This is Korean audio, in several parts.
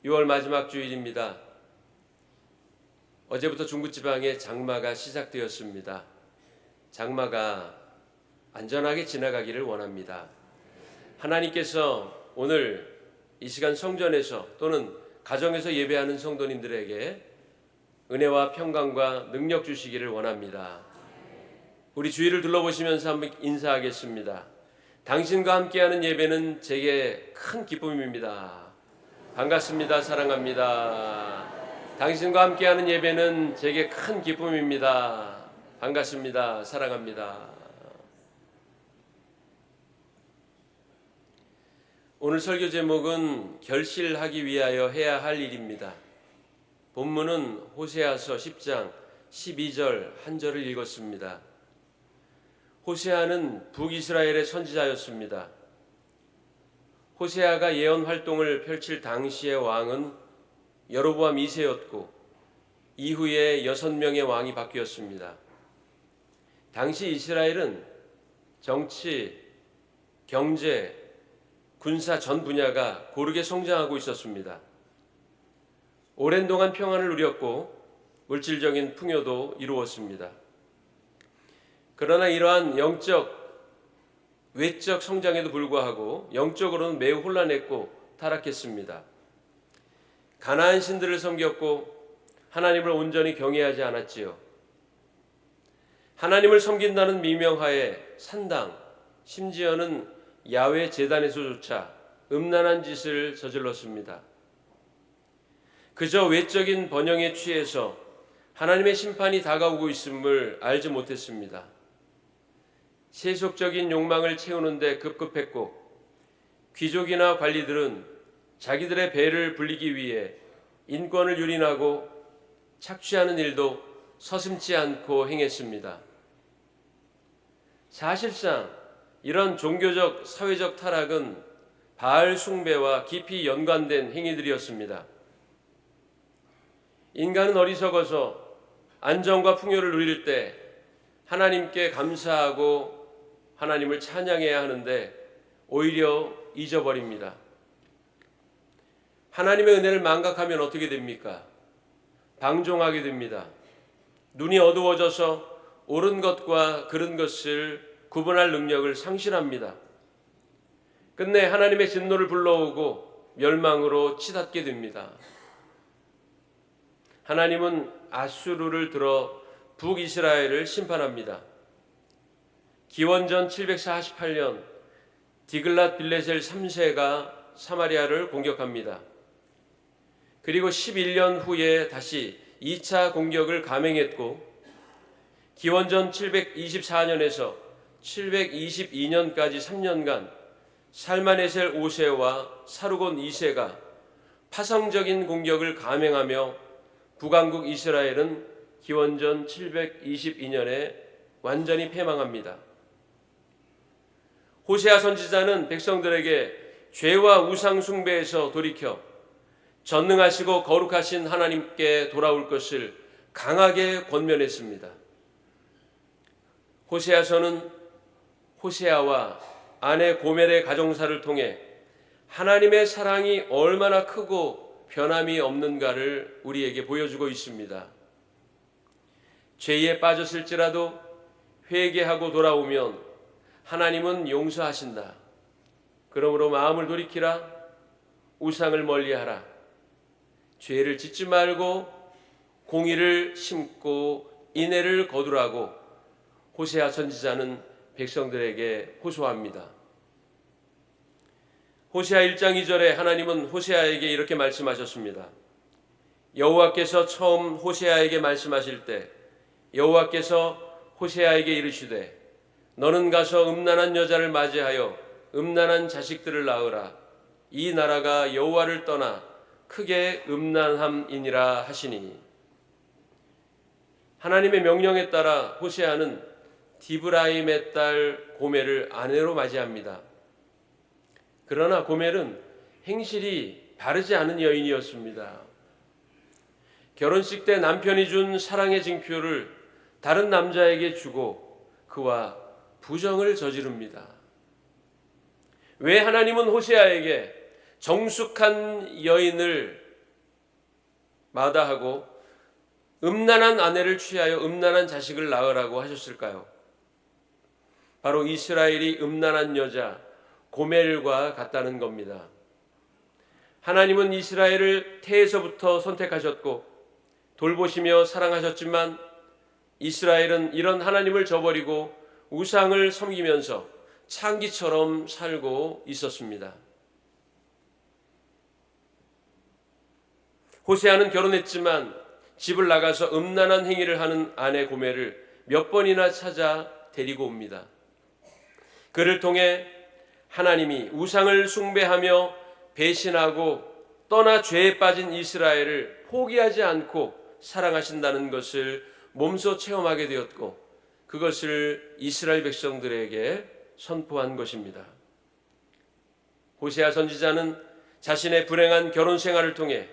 6월 마지막 주일입니다. 어제부터 중부지방에 장마가 시작되었습니다. 장마가 안전하게 지나가기를 원합니다. 하나님께서 오늘 이 시간 성전에서 또는 가정에서 예배하는 성도님들에게 은혜와 평강과 능력 주시기를 원합니다. 우리 주위를 둘러보시면서 한번 인사하겠습니다. 당신과 함께하는 예배는 제게 큰 기쁨입니다. 반갑습니다. 사랑합니다. 당신과 함께하는 예배는 제게 큰 기쁨입니다. 반갑습니다. 사랑합니다. 오늘 설교 제목은 결실하기 위하여 해야 할 일입니다. 본문은 호세아서 10장 12절 한 절을 읽었습니다. 호세아는 북이스라엘의 선지자였습니다. 호세아가 예언 활동을 펼칠 당시의 왕은 여로보암 2세였고 이후에 6명의 왕이 바뀌었습니다. 당시 이스라엘은 정치, 경제, 군사 전 분야가 고르게 성장하고 있었습니다. 오랜 동안 평안을 누렸고 물질적인 풍요도 이루었습니다. 그러나 이러한 외적 성장에도 불구하고 영적으로는 매우 혼란했고 타락했습니다. 가나안 신들을 섬겼고 하나님을 온전히 경외하지 않았지요. 하나님을 섬긴다는 미명하에 산당, 심지어는 야훼 제단에서조차 음란한 짓을 저질렀습니다. 그저 외적인 번영에 취해서 하나님의 심판이 다가오고 있음을 알지 못했습니다. 세속적인 욕망을 채우는데 급급했고 귀족이나 관리들은 자기들의 배를 불리기 위해 인권을 유린하고 착취하는 일도 서슴지 않고 행했습니다. 사실상 이런 종교적, 사회적 타락은 바알 숭배와 깊이 연관된 행위들이었습니다. 인간은 어리석어서 안정과 풍요를 누릴 때 하나님께 감사하고 하나님을 찬양해야 하는데 오히려 잊어버립니다. 하나님의 은혜를 망각하면 어떻게 됩니까? 방종하게 됩니다. 눈이 어두워져서 옳은 것과 그른 것을 구분할 능력을 상실합니다. 끝내 하나님의 진노를 불러오고 멸망으로 치닫게 됩니다. 하나님은 아수르를 들어 북이스라엘을 심판합니다. 기원전 748년 디글랏 빌레셀 3세가 사마리아를 공격합니다. 그리고 11년 후에 다시 2차 공격을 감행했고 기원전 724년에서 722년까지 3년간 살마네셀 5세와 사르곤 2세가 파성적인 공격을 감행하며 북왕국 이스라엘은 기원전 722년에 완전히 패망합니다. 호세아 선지자는 백성들에게 죄와 우상 숭배에서 돌이켜 전능하시고 거룩하신 하나님께 돌아올 것을 강하게 권면했습니다. 호세아서는 호세아와 아내 고멜의 가정사를 통해 하나님의 사랑이 얼마나 크고 변함이 없는가를 우리에게 보여주고 있습니다. 죄에 빠졌을지라도 회개하고 돌아오면 하나님은 용서하신다. 그러므로 마음을 돌이키라. 우상을 멀리하라. 죄를 짓지 말고 공의를 심고 인애를 거두라고 호세아 선지자는 백성들에게 호소합니다. 호세아 1장 2절에 하나님은 호세아에게 이렇게 말씀하셨습니다. 여호와께서 처음 호세아에게 말씀하실 때 여호와께서 호세아에게 이르시되 너는 가서 음란한 여자를 맞이하여 음란한 자식들을 낳으라. 이 나라가 여호와를 떠나 크게 음란함이니라 하시니. 하나님의 명령에 따라 호세아는 디브라임의 딸 고멜을 아내로 맞이합니다. 그러나 고멜은 행실이 바르지 않은 여인이었습니다. 결혼식 때 남편이 준 사랑의 징표를 다른 남자에게 주고 그와 부정을 저지릅니다. 왜 하나님은 호세아에게 정숙한 여인을 마다하고 음란한 아내를 취하여 음란한 자식을 낳으라고 하셨을까요? 바로 이스라엘이 음란한 여자 고멜과 같다는 겁니다. 하나님은 이스라엘을 태에서부터 선택하셨고 돌보시며 사랑하셨지만 이스라엘은 이런 하나님을 저버리고 우상을 섬기면서 창기처럼 살고 있었습니다. 호세아는 결혼했지만 집을 나가서 음란한 행위를 하는 아내 고멜을 몇 번이나 찾아 데리고 옵니다. 그를 통해 하나님이 우상을 숭배하며 배신하고 떠나 죄에 빠진 이스라엘을 포기하지 않고 사랑하신다는 것을 몸소 체험하게 되었고 그것을 이스라엘 백성들에게 선포한 것입니다. 호세아 선지자는 자신의 불행한 결혼 생활을 통해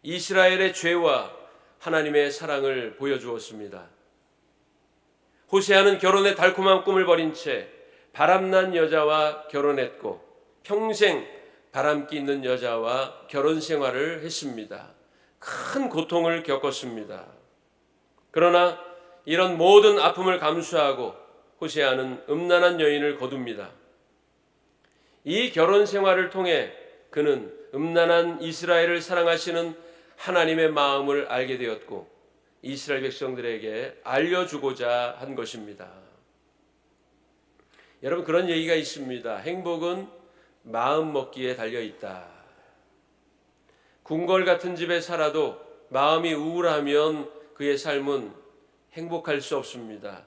이스라엘의 죄와 하나님의 사랑을 보여주었습니다. 호세아는 결혼의 달콤한 꿈을 버린 채 바람난 여자와 결혼했고 평생 바람기 있는 여자와 결혼 생활을 했습니다. 큰 고통을 겪었습니다. 그러나 이런 모든 아픔을 감수하고 호세아는 음란한 여인을 거둡니다. 이 결혼 생활을 통해 그는 음란한 이스라엘을 사랑하시는 하나님의 마음을 알게 되었고 이스라엘 백성들에게 알려주고자 한 것입니다. 여러분, 그런 얘기가 있습니다. 행복은 마음 먹기에 달려있다. 궁궐 같은 집에 살아도 마음이 우울하면 그의 삶은 행복할 수 없습니다.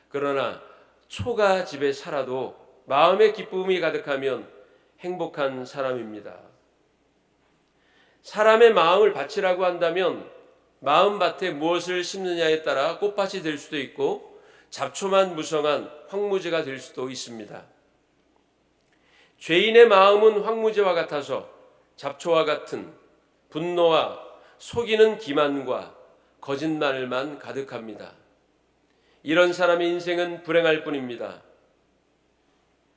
그러나 초가 집에 살아도 마음의 기쁨이 가득하면 행복한 사람입니다. 사람의 마음을 밭이라고 한다면 마음밭에 무엇을 심느냐에 따라 꽃밭이 될 수도 있고 잡초만 무성한 황무지가 될 수도 있습니다. 죄인의 마음은 황무지와 같아서 잡초와 같은 분노와 속이는 기만과 거짓말만 가득합니다. 이런 사람의 인생은 불행할 뿐입니다.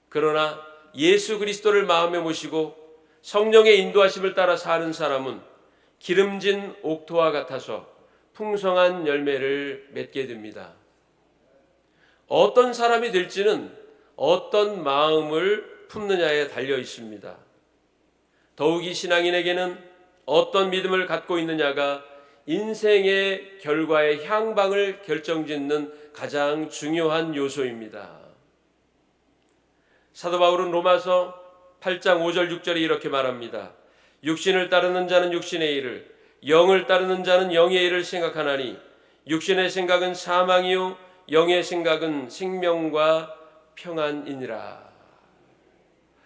그러나 예수 그리스도를 마음에 모시고 성령의 인도하심을 따라 사는 사람은 기름진 옥토와 같아서 풍성한 열매를 맺게 됩니다. 어떤 사람이 될지는 어떤 마음을 품느냐에 달려 있습니다. 더욱이 신앙인에게는 어떤 믿음을 갖고 있느냐가 인생의 결과의 향방을 결정짓는 가장 중요한 요소입니다. 사도 바울은 로마서 8장 5절 6절에 이렇게 말합니다. 육신을 따르는 자는 육신의 일을, 영을 따르는 자는 영의 일을 생각하나니 육신의 생각은 사망이요 영의 생각은 생명과 평안이니라.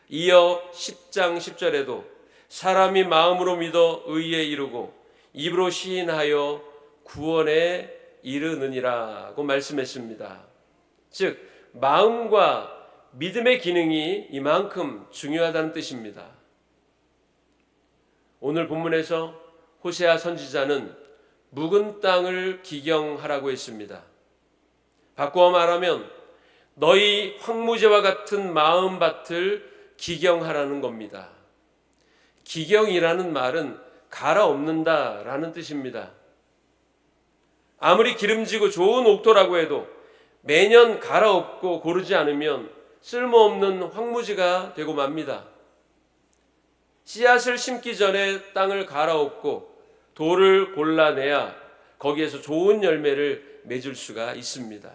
이어 10장 10절에도 사람이 마음으로 믿어 의에 이르고 입으로 시인하여 구원에 이르느니라고 말씀했습니다. 즉 마음과 믿음의 기능이 이만큼 중요하다는 뜻입니다. 오늘 본문에서 호세아 선지자는 묵은 땅을 기경하라고 했습니다. 바꾸어 말하면 너희 황무지와 같은 마음밭을 기경하라는 겁니다. 기경이라는 말은 갈아엎는다라는 뜻입니다. 아무리 기름지고 좋은 옥토라고 해도 매년 갈아엎고 고르지 않으면 쓸모없는 황무지가 되고 맙니다. 씨앗을 심기 전에 땅을 갈아엎고 돌을 골라내야 거기에서 좋은 열매를 맺을 수가 있습니다.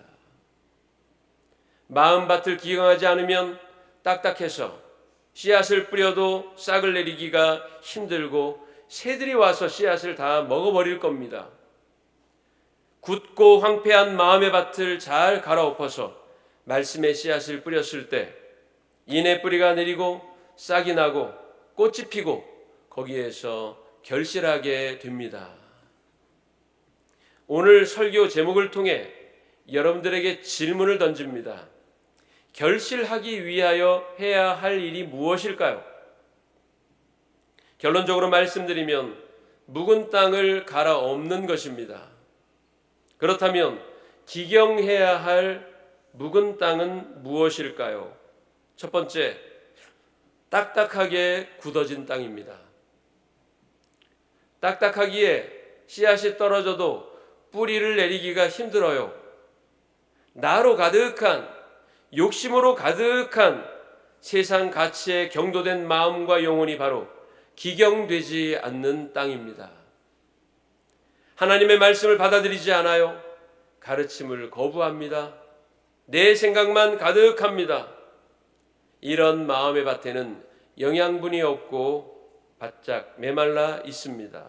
마음밭을 기경하지 않으면 딱딱해서 씨앗을 뿌려도 싹을 내리기가 힘들고 새들이 와서 씨앗을 다 먹어버릴 겁니다. 굳고 황폐한 마음의 밭을 잘 갈아엎어서 말씀의 씨앗을 뿌렸을 때 이내 뿌리가 내리고 싹이 나고 꽃이 피고 거기에서 결실하게 됩니다. 오늘 설교 제목을 통해 여러분들에게 질문을 던집니다. 결실하기 위하여 해야 할 일이 무엇일까요? 결론적으로 말씀드리면 묵은 땅을 갈아엎는 것입니다. 그렇다면 기경해야 할 묵은 땅은 무엇일까요? 첫 번째, 딱딱하게 굳어진 땅입니다. 딱딱하기에 씨앗이 떨어져도 뿌리를 내리기가 힘들어요. 나로 가득한, 욕심으로 가득한 세상 가치에 경도된 마음과 영혼이 바로 기경되지 않는 땅입니다. 하나님의 말씀을 받아들이지 않아요. 가르침을 거부합니다. 내 생각만 가득합니다. 이런 마음의 밭에는 영양분이 없고 바짝 메말라 있습니다.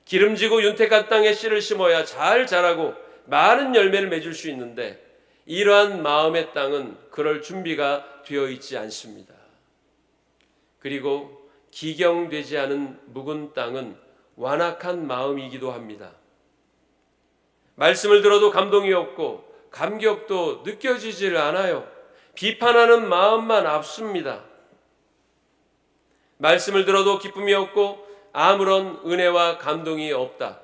기름지고 윤택한 땅에 씨를 심어야 잘 자라고 많은 열매를 맺을 수 있는데 이러한 마음의 땅은 그럴 준비가 되어 있지 않습니다. 그리고 기경되지 않은 묵은 땅은 완악한 마음이기도 합니다. 말씀을 들어도 감동이 없고 감격도 느껴지질 않아요. 비판하는 마음만 앞섭니다. 말씀을 들어도 기쁨이 없고 아무런 은혜와 감동이 없다.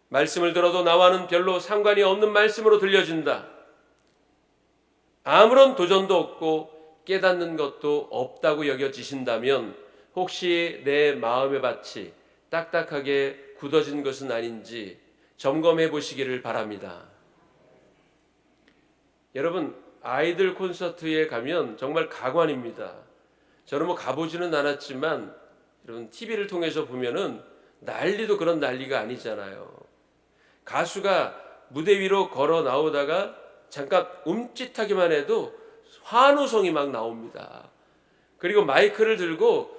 말씀을 들어도 나와는 별로 상관이 없는 말씀으로 들려진다. 아무런 도전도 없고 깨닫는 것도 없다고 여겨지신다면 혹시 내 마음의 밭이 딱딱하게 굳어진 것은 아닌지 점검해 보시기를 바랍니다. 여러분, 아이들 콘서트에 가면 정말 가관입니다. 저는 가보지는 않았지만 여러분 TV를 통해서 보면은 난리도 그런 난리가 아니잖아요. 가수가 무대 위로 걸어 나오다가 잠깐 움찔하기만 해도 환호성이 막 나옵니다. 그리고 마이크를 들고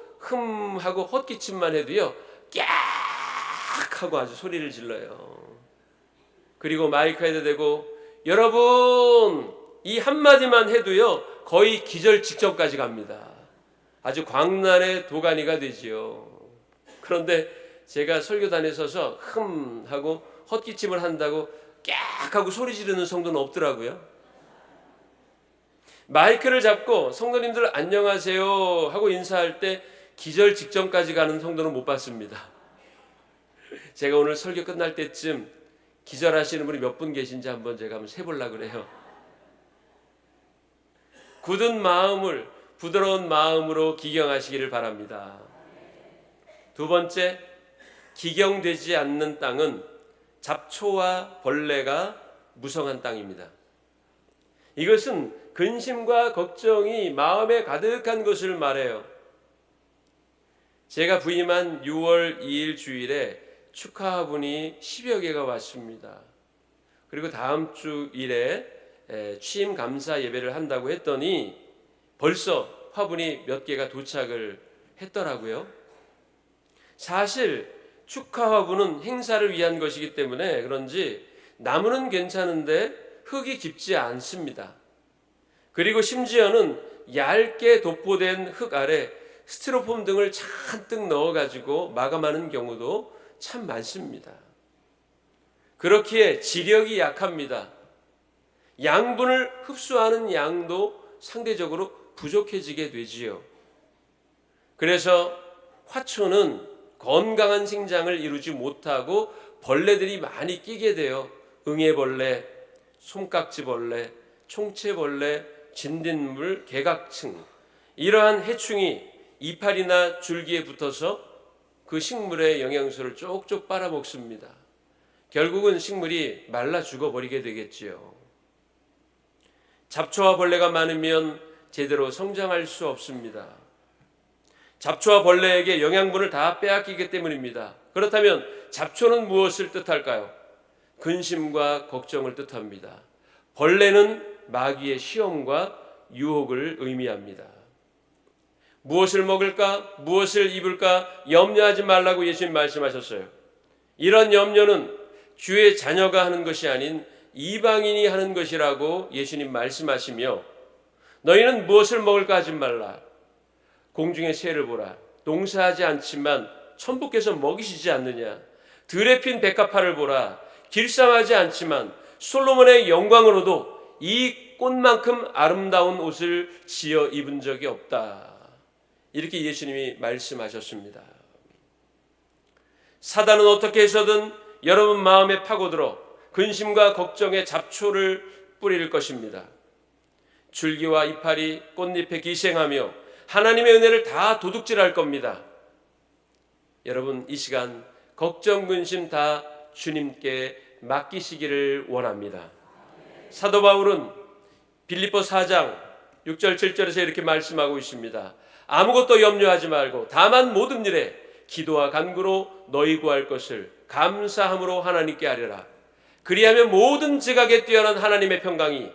하고 헛기침만 해도요 깍 하고 아주 소리를 질러요. 그리고 마이크에다 대고 여러분 이 한마디만 해도요 거의 기절 직전까지 갑니다. 아주 광란의 도가니가 되지요. 그런데 제가 설교단에 서서 하고 헛기침을 한다고 깍 하고 소리 지르는 성도는 없더라고요. 마이크를 잡고 성도님들 안녕하세요 하고 인사할 때 기절 직전까지 가는 성도는 못 봤습니다. 제가 오늘 설교 끝날 때쯤 기절하시는 분이 몇 분 계신지 한번 제가 한번 세보려고 그래요. 굳은 마음을 부드러운 마음으로 기경하시기를 바랍니다. 두 번째, 기경되지 않는 땅은 잡초와 벌레가 무성한 땅입니다. 이것은 근심과 걱정이 마음에 가득한 것을 말해요. 제가 부임한 6월 2일 주일에 축하분이 10여 개가 왔습니다. 그리고 다음 주 일에 취임 감사 예배를 한다고 했더니 벌써 화분이 몇 개가 도착을 했더라고요. 사실 축하 화분은 행사를 위한 것이기 때문에 그런지 나무는 괜찮은데 흙이 깊지 않습니다. 그리고 심지어는 얇게 도포된 흙 아래 스티로폼 등을 잔뜩 넣어가지고 마감하는 경우도 참 많습니다. 그렇기에 지력이 약합니다. 양분을 흡수하는 양도 상대적으로 부족해지게 되지요. 그래서 화초는 건강한 생장을 이루지 못하고 벌레들이 많이 끼게 돼요. 응애벌레, 솜깍지벌레, 총채벌레, 진딧물, 개각층 이러한 해충이 이파리나 줄기에 붙어서 그 식물의 영양소를 쪽쪽 빨아먹습니다. 결국은 식물이 말라 죽어버리게 되겠지요. 잡초와 벌레가 많으면 제대로 성장할 수 없습니다. 잡초와 벌레에게 영양분을 다 빼앗기기 때문입니다. 그렇다면 잡초는 무엇을 뜻할까요? 근심과 걱정을 뜻합니다. 벌레는 마귀의 시험과 유혹을 의미합니다. 무엇을 먹을까? 무엇을 입을까? 염려하지 말라고 예수님 말씀하셨어요. 이런 염려는 주의 자녀가 하는 것이 아닌 이방인이 하는 것이라고 예수님 말씀하시며 너희는 무엇을 먹을까 하지 말라. 공중의 새를 보라. 농사하지 않지만 천부께서 먹이시지 않느냐. 들에 핀 백합화를 보라. 길상하지 않지만 솔로몬의 영광으로도 이 꽃만큼 아름다운 옷을 지어 입은 적이 없다. 이렇게 예수님이 말씀하셨습니다. 사단은 어떻게 해서든 여러분 마음에 파고들어 근심과 걱정의 잡초를 뿌릴 것입니다. 줄기와 이파리, 꽃잎에 기생하며 하나님의 은혜를 다 도둑질할 겁니다. 여러분 이 시간 걱정 근심 다 주님께 맡기시기를 원합니다. 사도 바울은 빌립보 4장 6절 7절에서 이렇게 말씀하고 있습니다. 아무것도 염려하지 말고 다만 모든 일에 기도와 간구로 너희 구할 것을 감사함으로 하나님께 아뢰라. 그리하면 모든 지각에 뛰어난 하나님의 평강이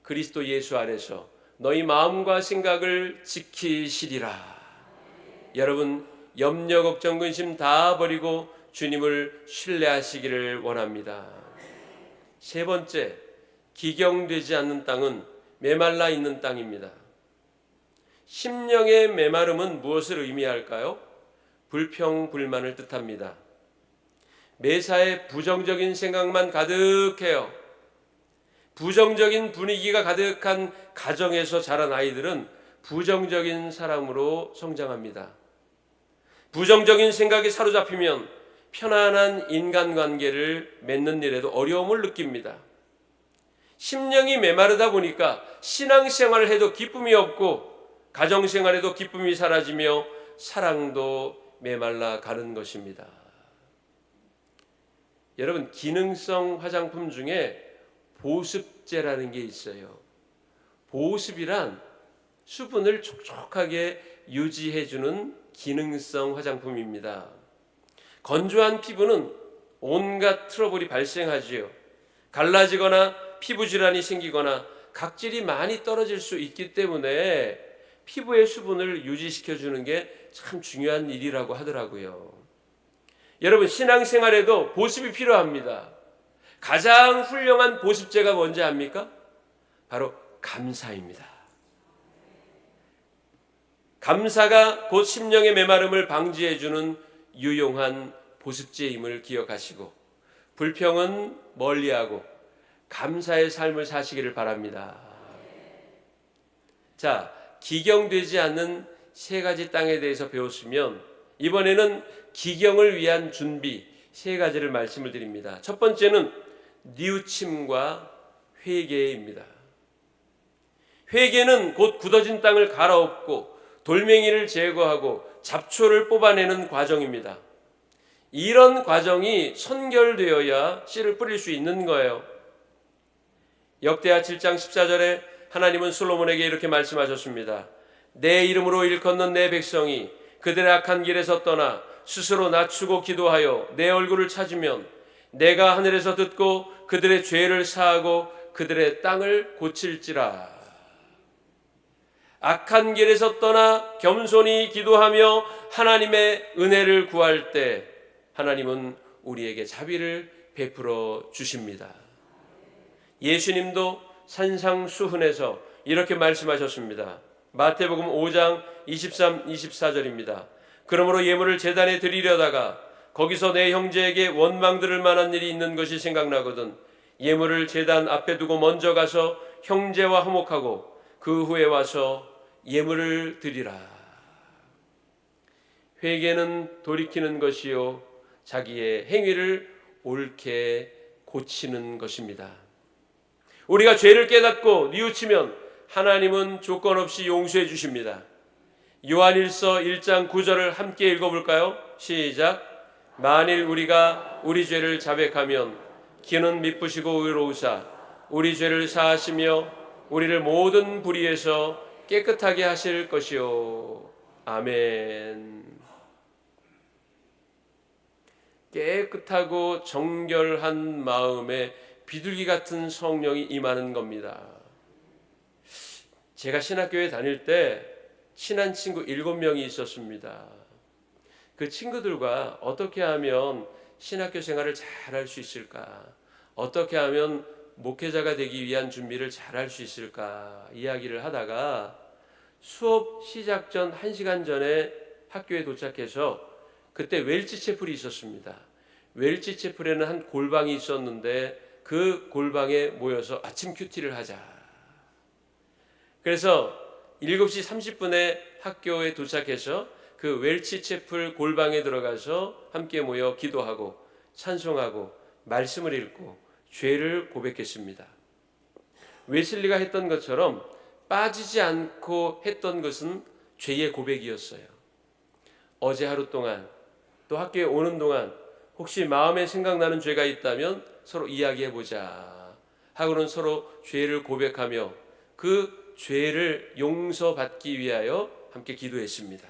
그리스도 예수 안에서 너희 마음과 생각을 지키시리라. 여러분, 염려 걱정 근심 다 버리고 주님을 신뢰하시기를 원합니다. 세 번째, 기경되지 않는 땅은 메말라 있는 땅입니다. 심령의 메마름은 무엇을 의미할까요? 불평불만을 뜻합니다. 매사에 부정적인 생각만 가득해요. 부정적인 분위기가 가득한 가정에서 자란 아이들은 부정적인 사람으로 성장합니다. 부정적인 생각에 사로잡히면 편안한 인간관계를 맺는 일에도 어려움을 느낍니다. 심령이 메마르다 보니까 신앙생활을 해도 기쁨이 없고 가정생활에도 기쁨이 사라지며 사랑도 메말라 가는 것입니다. 여러분, 기능성 화장품 중에 보습제라는 게 있어요. 보습이란 수분을 촉촉하게 유지해주는 기능성 화장품입니다. 건조한 피부는 온갖 트러블이 발생하지요. 갈라지거나 피부 질환이 생기거나 각질이 많이 떨어질 수 있기 때문에 피부의 수분을 유지시켜주는 게 참 중요한 일이라고 하더라고요. 여러분, 신앙생활에도 보습이 필요합니다. 가장 훌륭한 보습제가 뭔지 압니까? 바로 감사입니다. 감사가 곧 심령의 메마름을 방지해주는 유용한 보습제임을 기억하시고 불평은 멀리하고 감사의 삶을 사시기를 바랍니다. 자, 기경되지 않는 세 가지 땅에 대해서 배웠으면 이번에는 기경을 위한 준비 세 가지를 말씀을 드립니다. 첫 번째는 뉘우침과 회개입니다. 회개는 곧 굳어진 땅을 갈아엎고 돌멩이를 제거하고 잡초를 뽑아내는 과정입니다. 이런 과정이 선결되어야 씨를 뿌릴 수 있는 거예요. 역대하 7장 14절에 하나님은 솔로몬에게 이렇게 말씀하셨습니다. 내 이름으로 일컫는 내 백성이 그들의 악한 길에서 떠나 스스로 낮추고 기도하여 내 얼굴을 찾으면 내가 하늘에서 듣고 그들의 죄를 사하고 그들의 땅을 고칠지라. 악한 길에서 떠나 겸손히 기도하며 하나님의 은혜를 구할 때 하나님은 우리에게 자비를 베풀어 주십니다. 예수님도 산상수훈에서 이렇게 말씀하셨습니다. 마태복음 5장 23, 24절입니다. 그러므로 예물을 제단에 드리려다가 거기서 내 형제에게 원망 들을 만한 일이 있는 것이 생각나거든 예물을 제단 앞에 두고 먼저 가서 형제와 화목하고 그 후에 와서 예물을 드리라. 회개는 돌이키는 것이요 자기의 행위를 옳게 고치는 것입니다. 우리가 죄를 깨닫고 뉘우치면 하나님은 조건 없이 용서해 주십니다. 요한일서 1장 9절을 함께 읽어볼까요? 시작. 만일 우리가 우리 죄를 자백하면 기는 미쁘시고 의로우사 우리 죄를 사하시며 우리를 모든 불의에서 깨끗하게 하실 것이요. 아멘. 깨끗하고 정결한 마음에 비둘기 같은 성령이 임하는 겁니다. 제가 신학교에 다닐 때 친한 친구 7명이 있었습니다. 그 친구들과 어떻게 하면 신학교 생활을 잘 할 수 있을까? 어떻게 하면 목회자가 되기 위한 준비를 잘 할 수 있을까? 이야기를 하다가 수업 시작 전 1시간 전에 학교에 도착해서 그때 웰치 채플이 있었습니다. 웰치 채플에는 한 골방이 있었는데 그 골방에 모여서 아침 큐티를 하자. 그래서 7시 30분에 학교에 도착해서 그 웰치 채플 골방에 들어가서 함께 모여 기도하고 찬송하고 말씀을 읽고 죄를 고백했습니다. 웨슬리가 했던 것처럼 빠지지 않고 했던 것은 죄의 고백이었어요. 어제 하루 동안 또 학교에 오는 동안 혹시 마음에 생각나는 죄가 있다면 서로 이야기해보자 하고는 서로 죄를 고백하며 그 죄를 용서받기 위하여 함께 기도했습니다.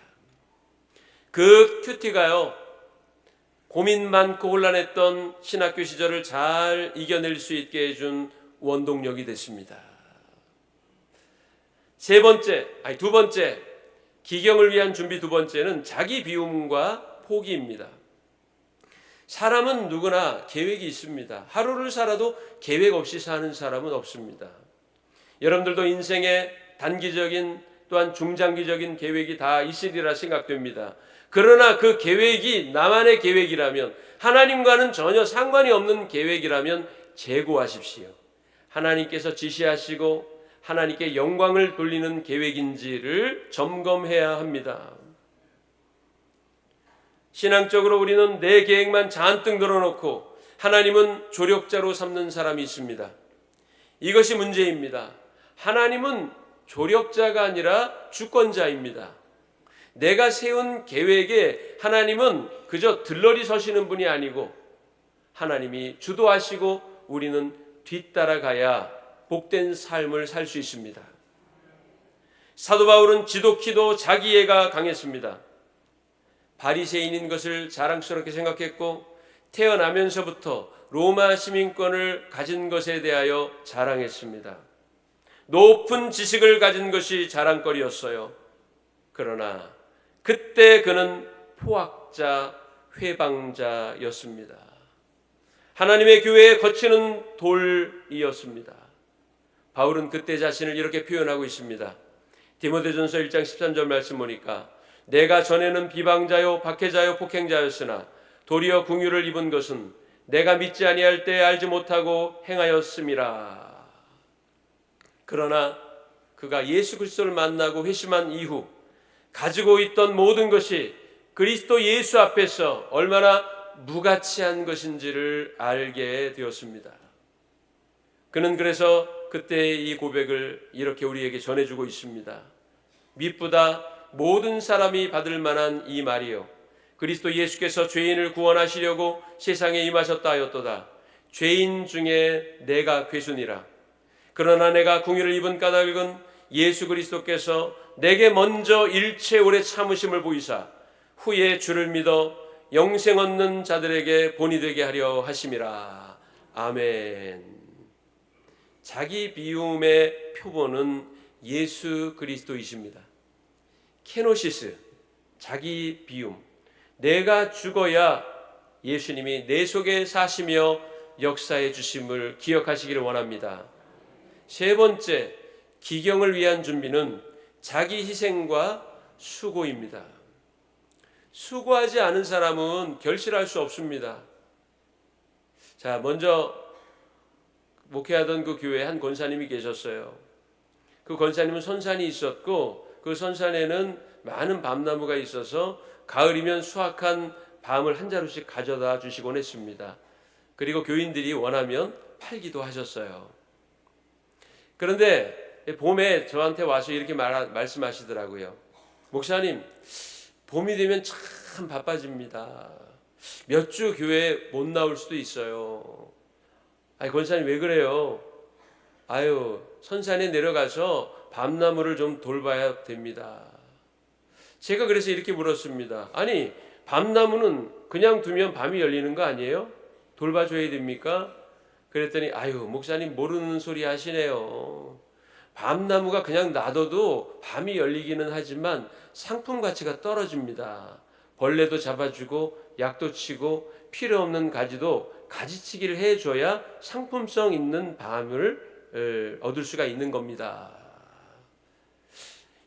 그 큐티가요, 고민 많고 혼란했던 신학교 시절을 잘 이겨낼 수 있게 해준 원동력이 됐습니다. 두 번째, 기경을 위한 준비 두 번째는 자기 비움과 포기입니다. 사람은 누구나 계획이 있습니다. 하루를 살아도 계획 없이 사는 사람은 없습니다. 여러분들도 인생에 단기적인 또한 중장기적인 계획이 다 있으리라 생각됩니다. 그러나 그 계획이 나만의 계획이라면, 하나님과는 전혀 상관이 없는 계획이라면 재고하십시오. 하나님께서 지시하시고 하나님께 영광을 돌리는 계획인지를 점검해야 합니다. 신앙적으로 우리는 내 계획만 잔뜩 늘어놓고 하나님은 조력자로 삼는 사람이 있습니다. 이것이 문제입니다. 하나님은 조력자가 아니라 주권자입니다. 내가 세운 계획에 하나님은 그저 들러리 서시는 분이 아니고 하나님이 주도하시고 우리는 뒤따라가야 복된 삶을 살 수 있습니다. 사도 바울은 지독히도 자기애가 강했습니다. 바리새인인 것을 자랑스럽게 생각했고 태어나면서부터 로마 시민권을 가진 것에 대하여 자랑했습니다. 높은 지식을 가진 것이 자랑거리였어요. 그러나 그때 그는 포학자, 회방자였습니다. 하나님의 교회에 거치는 돌이었습니다. 바울은 그때 자신을 이렇게 표현하고 있습니다. 디모데전서 1장 13절 말씀 보니까 내가 전에는 비방자요 박해자요 폭행자였으나 도리어 긍휼을 입은 것은 내가 믿지 아니할 때 알지 못하고 행하였음이라. 그러나 그가 예수 그리스도를 만나고 회심한 이후 가지고 있던 모든 것이 그리스도 예수 앞에서 얼마나 무가치한 것인지를 알게 되었습니다. 그는 그래서 그때의 이 고백을 이렇게 우리에게 전해주고 있습니다. 미쁘다 모든 사람이 받을 만한 이 말이요, 그리스도 예수께서 죄인을 구원하시려고 세상에 임하셨다 하였도다. 죄인 중에 내가 괴순이라. 그러나 내가 긍휼을 입은 까닭은 예수 그리스도께서 내게 먼저 일체 오래 참으심을 보이사 후에 주를 믿어 영생 얻는 자들에게 본이 되게 하려 하심이라. 아멘. 자기 비움의 표본은 예수 그리스도이십니다. 케노시스, 자기 비움. 내가 죽어야 예수님이 내 속에 사시며 역사해 주심을 기억하시기를 원합니다. 세 번째, 기경을 위한 준비는 자기 희생과 수고입니다. 수고하지 않은 사람은 결실할 수 없습니다. 자, 먼저 목회하던 그 교회에 한 권사님이 계셨어요. 그 권사님은 선산이 있었고 그 선산에는 많은 밤나무가 있어서 가을이면 수확한 밤을 한 자루씩 가져다 주시곤 했습니다. 그리고 교인들이 원하면 팔기도 하셨어요. 그런데 봄에 저한테 와서 이렇게 말씀하시더라고요. 목사님, 봄이 되면 참 바빠집니다. 몇 주 교회에 못 나올 수도 있어요. 아니, 권사님 왜 그래요? 선산에 내려가서 밤나무를 좀 돌봐야 됩니다. 제가 그래서 이렇게 물었습니다. 아니, 밤나무는 그냥 두면 밤이 열리는 거 아니에요? 돌봐줘야 됩니까? 그랬더니 목사님 모르는 소리 하시네요. 밤나무가 그냥 놔둬도 밤이 열리기는 하지만 상품 가치가 떨어집니다. 벌레도 잡아주고 약도 치고 필요 없는 가지도 가지치기를 해줘야 상품성 있는 밤을 얻을 수가 있는 겁니다.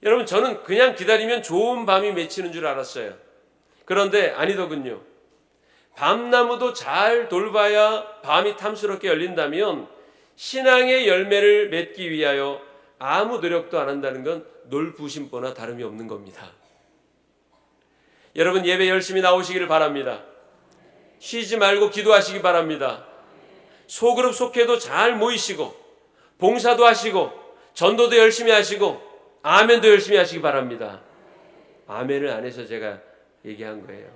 여러분, 저는 그냥 기다리면 좋은 밤이 맺히는 줄 알았어요. 그런데 아니더군요. 밤나무도 잘 돌봐야 밤이 탐스럽게 열린다면 신앙의 열매를 맺기 위하여 아무 노력도 안 한다는 건 놀부심보나 다름이 없는 겁니다. 여러분, 예배 열심히 나오시기를 바랍니다. 쉬지 말고 기도하시기 바랍니다. 소그룹 속회도 잘 모이시고 봉사도 하시고 전도도 열심히 하시고 아멘도 열심히 하시기 바랍니다. 아멘을 안 해서 제가 얘기한 거예요.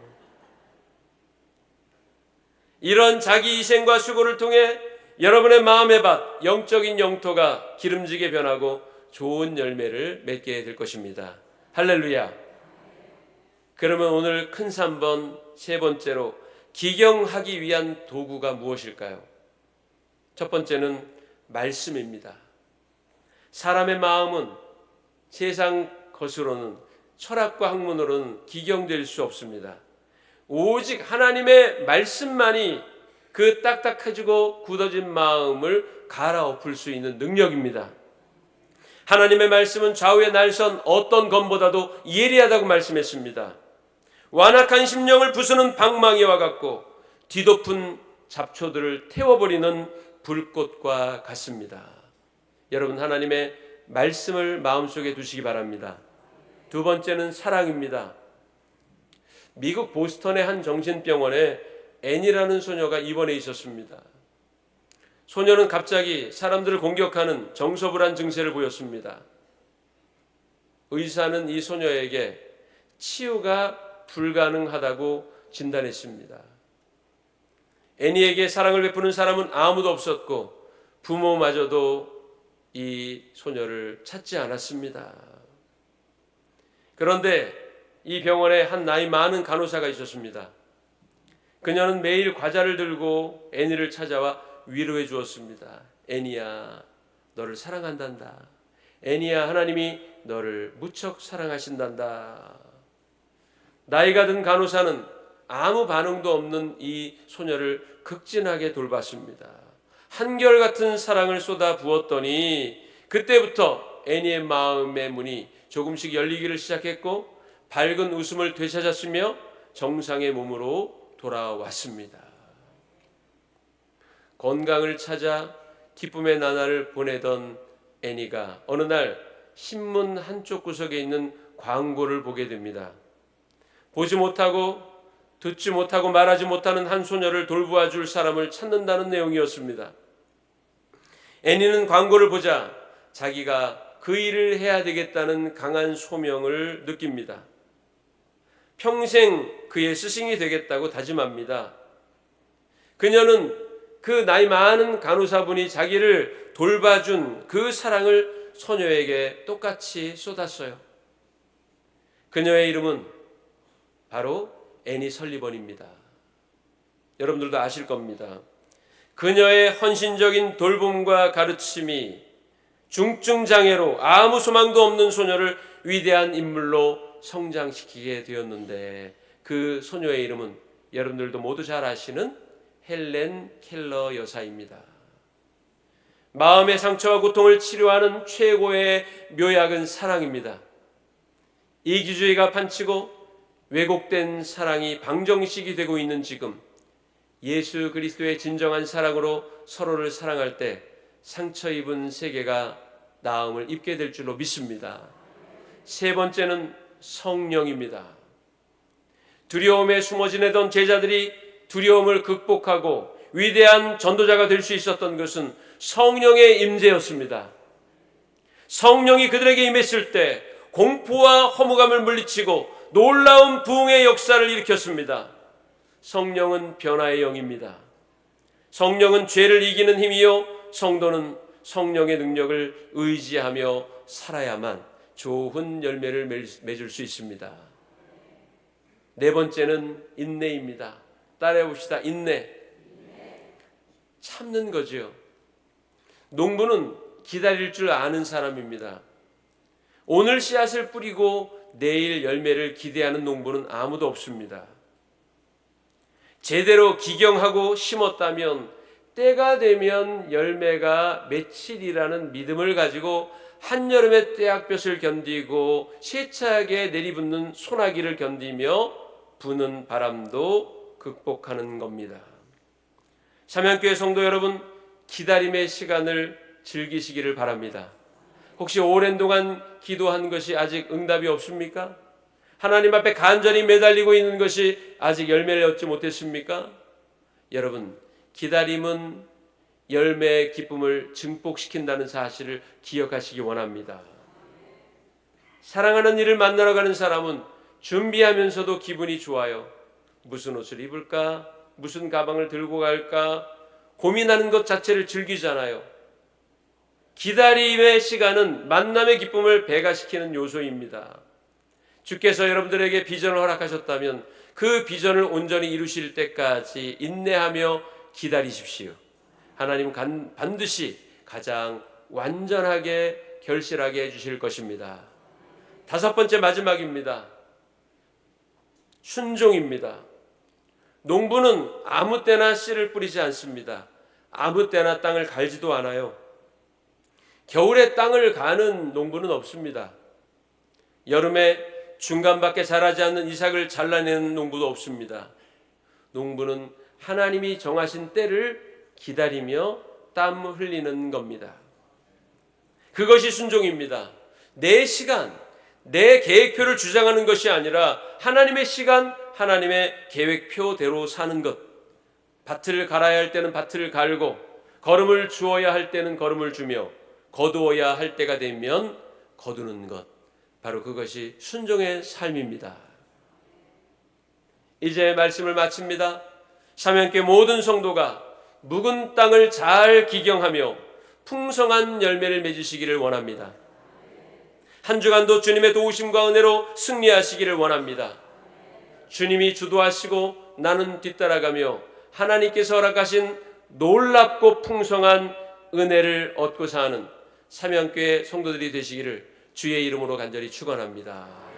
이런 자기 희생과 수고를 통해 여러분의 마음의 밭, 영적인 영토가 기름지게 변하고 좋은 열매를 맺게 될 것입니다. 할렐루야. 그러면 오늘 큰 3번, 세 번째로 기경하기 위한 도구가 무엇일까요? 첫 번째는 말씀입니다. 사람의 마음은 세상 것으로는, 철학과 학문으로는 기경될 수 없습니다. 오직 하나님의 말씀만이 그 딱딱해지고 굳어진 마음을 갈아엎을 수 있는 능력입니다. 하나님의 말씀은 좌우의 날선 어떤 검보다도 예리하다고 말씀했습니다. 완악한 심령을 부수는 방망이와 같고 뒤덮은 잡초들을 태워버리는 불꽃과 같습니다. 여러분, 하나님의 말씀을 마음속에 두시기 바랍니다. 두 번째는 사랑입니다. 미국 보스턴의 한 정신병원에 애니라는 소녀가 입원해 있었습니다. 소녀는 갑자기 사람들을 공격하는 정서불안 증세를 보였습니다. 의사는 이 소녀에게 치유가 불가능하다고 진단했습니다. 애니에게 사랑을 베푸는 사람은 아무도 없었고 부모마저도 이 소녀를 찾지 않았습니다. 그런데 이 병원에 한 나이 많은 간호사가 있었습니다. 그녀는 매일 과자를 들고 애니를 찾아와 위로해 주었습니다. 애니야, 너를 사랑한단다. 애니야, 하나님이 너를 무척 사랑하신단다. 나이가 든 간호사는 아무 반응도 없는 이 소녀를 극진하게 돌봤습니다. 한결같은 사랑을 쏟아 부었더니 그때부터 애니의 마음의 문이 조금씩 열리기를 시작했고 밝은 웃음을 되찾았으며 정상의 몸으로 돌아왔습니다. 건강을 찾아 기쁨의 나날을 보내던 애니가 어느 날 신문 한쪽 구석에 있는 광고를 보게 됩니다. 보지 못하고 듣지 못하고 말하지 못하는 한 소녀를 돌보아 줄 사람을 찾는다는 내용이었습니다. 애니는 광고를 보자 자기가 그 일을 해야 되겠다는 강한 소명을 느낍니다. 평생 그의 스승이 되겠다고 다짐합니다. 그녀는 그 나이 많은 간호사분이 자기를 돌봐준 그 사랑을 소녀에게 똑같이 쏟았어요. 그녀의 이름은 바로 애니 설리번입니다. 여러분들도 아실 겁니다. 그녀의 헌신적인 돌봄과 가르침이 중증장애로 아무 소망도 없는 소녀를 위대한 인물로 성장시키게 되었는데 그 소녀의 이름은 여러분들도 모두 잘 아시는 헬렌 켈러 여사입니다. 마음의 상처와 고통을 치료하는 최고의 묘약은 사랑입니다. 이기주의가 판치고 왜곡된 사랑이 방정식이 되고 있는 지금 예수 그리스도의 진정한 사랑으로 서로를 사랑할 때 상처 입은 세계가 나음을 입게 될 줄로 믿습니다. 세 번째는 성령입니다. 두려움에 숨어 지내던 제자들이 두려움을 극복하고 위대한 전도자가 될 수 있었던 것은 성령의 임재였습니다. 성령이 그들에게 임했을 때 공포와 허무감을 물리치고 놀라운 부흥의 역사를 일으켰습니다. 성령은 변화의 영입니다. 성령은 죄를 이기는 힘이요, 성도는 성령의 능력을 의지하며 살아야만 좋은 열매를 맺을 수 있습니다. 네 번째는 인내입니다. 따라해 봅시다. 인내. 참는 거죠. 농부는 기다릴 줄 아는 사람입니다. 오늘 씨앗을 뿌리고 내일 열매를 기대하는 농부는 아무도 없습니다. 제대로 기경하고 심었다면 때가 되면 열매가 맺히리라는 믿음을 가지고 한여름의 때약볕을 견디고 세차게 내리붙는 소나기를 견디며 부는 바람도 극복하는 겁니다. 삼양교회 성도 여러분, 기다림의 시간을 즐기시기를 바랍니다. 혹시 오랜 동안 기도한 것이 아직 응답이 없습니까? 하나님 앞에 간절히 매달리고 있는 것이 아직 열매를 얻지 못했습니까? 여러분, 기다림은 열매의 기쁨을 증폭시킨다는 사실을 기억하시기 원합니다. 사랑하는 이를 만나러 가는 사람은 준비하면서도 기분이 좋아요. 무슨 옷을 입을까? 무슨 가방을 들고 갈까 고민하는 것 자체를 즐기잖아요. 기다림의 시간은 만남의 기쁨을 배가시키는 요소입니다. 주께서 여러분들에게 비전을 허락하셨다면 그 비전을 온전히 이루실 때까지 인내하며 기다리십시오. 하나님은 반드시 가장 완전하게 결실하게 해주실 것입니다. 5번째 마지막입니다. 순종입니다. 농부는 아무 때나 씨를 뿌리지 않습니다. 아무 때나 땅을 갈지도 않아요. 겨울에 땅을 가는 농부는 없습니다. 여름에 중간밖에 자라지 않는 이삭을 잘라내는 농부도 없습니다. 농부는 하나님이 정하신 때를 기다리며 땀 흘리는 겁니다. 그것이 순종입니다. 내 시간, 내 계획표를 주장하는 것이 아니라 하나님의 시간, 하나님의 계획표대로 사는 것. 밭을 갈아야 할 때는 밭을 갈고 걸음을 주어야 할 때는 걸음을 주며 거두어야 할 때가 되면 거두는 것. 바로 그것이 순종의 삶입니다. 이제 말씀을 마칩니다. 사명교회 모든 성도가 묵은 땅을 잘 기경하며 풍성한 열매를 맺으시기를 원합니다. 한 주간도 주님의 도우심과 은혜로 승리하시기를 원합니다. 주님이 주도하시고 나는 뒤따라가며 하나님께서 허락하신 놀랍고 풍성한 은혜를 얻고 사는 사명교회 성도들이 되시기를 주의 이름으로 간절히 축원합니다.